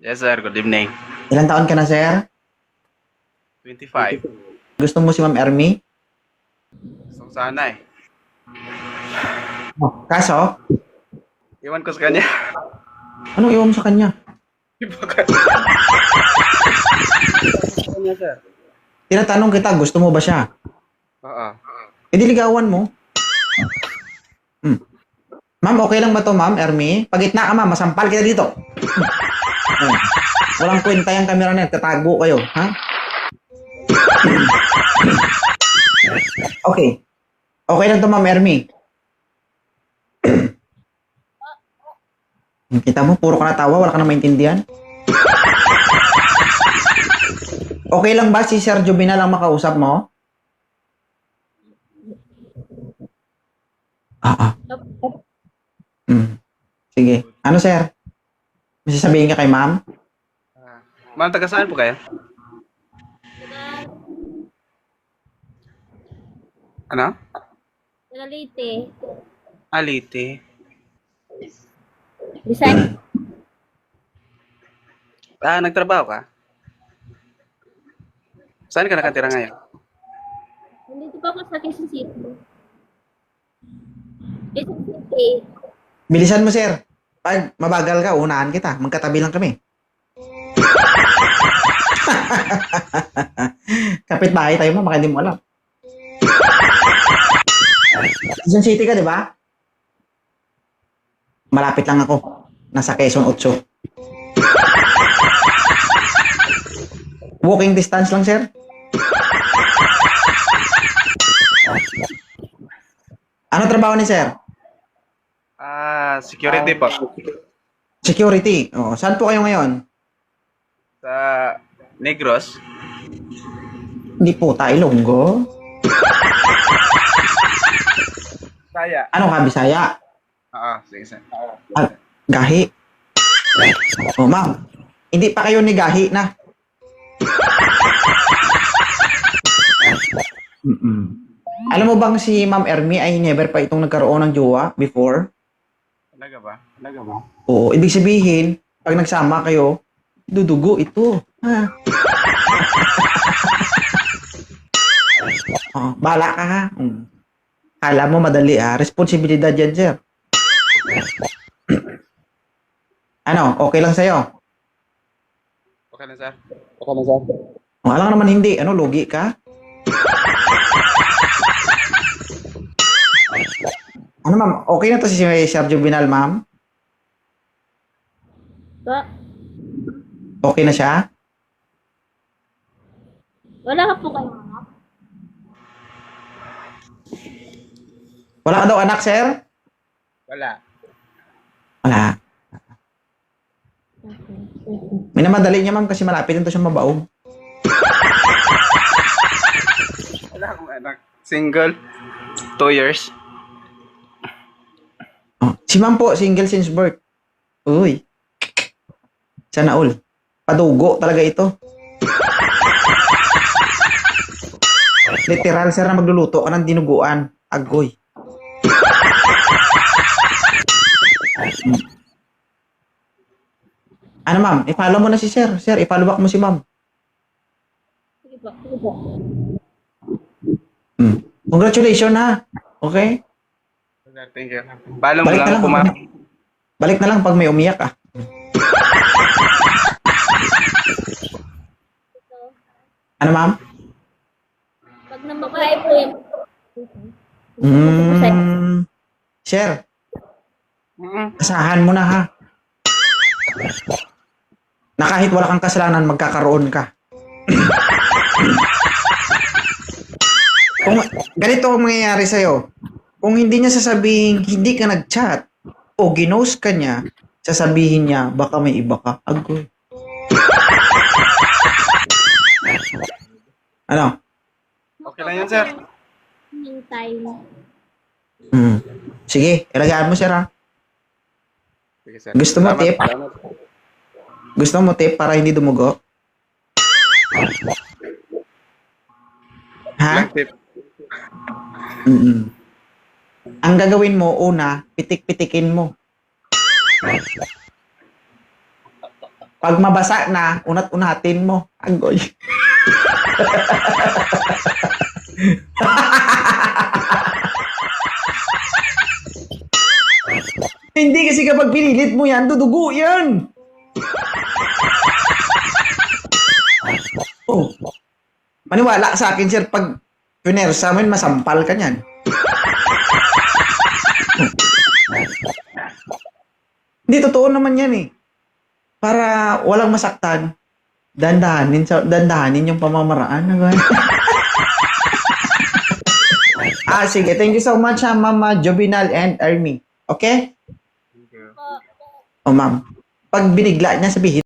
Yes, sir. Good evening. Ilang taon ka na, sir? 25. Gusto mo si Ma'am Ermi? Gusto ko sana eh. Kaso, Iwan ko sa kanya. anong iwan mo sa kanya? Bakit? Kanya, sir. Tinatanong kita, gusto mo ba siya? Oo. E di ligawan mo. Hmm. Ma'am, okay lang ba to, Ma'am Ermi? Pagitna ka, Ma'am. Masampal kita dito. Hmm. Walang kwenta yung camera net. Tatago kayo, ha? Okay. Okay lang to, Ma'am Ermi. Kita mo, puro ka natawa. Wala ka na maintindihan. Okay lang ba si Sir Jubinal ang makausap mo? Sige. Ano, sir? May sasabihin ka kay ma'am? Ma'am, taga saan po kayo? Ano? Taga Leyte. Alite. Bisan. Nagtrabaho ka? Saan ka nakatira ngayon? Nandito pa ako sa Quezon City. Quezon City. Bilisan mo, sir. Pag mabagal ka, unahan kita. Magkatabi lang kami. Kapit-bahay tayo, ma'am. Baka hindi mo alam. Quezon City ka, di ba? Malapit lang ako. Nasa Quezon 8. Walking distance lang, sir. Ano trabaho ni sir? Security po. Security. Oh, saan po kayo ngayon? Sa Negros. Hindi po, Ilonggo. Saya. Ano ka, Bisaya? Oo, sige, sir. Gahi. Oh, ma'am. Hindi pa kayo ni Gahi na. Alam mo bang si Ma'am Ermi ay never pa itong nagkaroon ng jowa before? Talaga ba? Oo, ibig sabihin, pag nagsama kayo, dudugo ito. Ha? Oh, bahala ka ha. Kala mo madali ha. Responsibilidad yan, sir. Ano, okay lang sa'yo? Okay na, sir. Alam ka naman hindi. Ano, logi ka? Ano, ma'am? Okay na to si Sir Jubinal, ma'am? Ba? Okay na siya? Wala ka po kayo anak? Wala ka daw anak, sir? Wala. Wala. Okay. Minamadali niya, ma'am, kasi malapit na to siya mabaog. Wala akong anak. Single. 2 years. Oh, si ma'am po, single since birth. Uy. Sana all. Padugo talaga ito. Literal, sir, na magluluto ka ng dinuguan. Agoy. Ano, ma'am? I-follow mo na si sir. Sir, i-follow back mo si ma'am. Sige po. Sige po. Congratulations, ha? Okay? Sir, thank you. Follow mo Balik na lang lang. po, ma'am. Balik na lang pag may umiyak, ah. Ano, ma'am? Pag namakain po yan. Sir, Mm-mm. asahan mo na, ha? Na kahit wala kang kasalanan, magkakaroon ka. Kung ganito ang mangyayari sa'yo, kung hindi niya sasabihin, hindi ka nag-chat, o ginost ka niya, sasabihin niya, baka may iba ka. Agoy. Ano? Okay lang yan, sir. Hintay. Sige, ilagaan mo, sir, ha? Sige, sir. Gusto mo Salamat. tip? Gusto mo tip para hindi dumugo? Ha? Lang tip. Ang gagawin mo, una, pitik-pitikin mo. Pag mabasa na, unat-unatin mo. Agoy. Hindi kasi kapag pinilit mo yan, dudugo yan. Oh. Maniwala sa akin, sir, pag pinersa mo yun, masampal ka niyan. Hindi, totoo naman yan eh. Para walang masaktan, dandahanin yung pamamaraan. Sige. Thank you so much, Mama Jovinal and Ermi. Okay? Thank you. O, ma'am. Pag binigla niya, sabihin,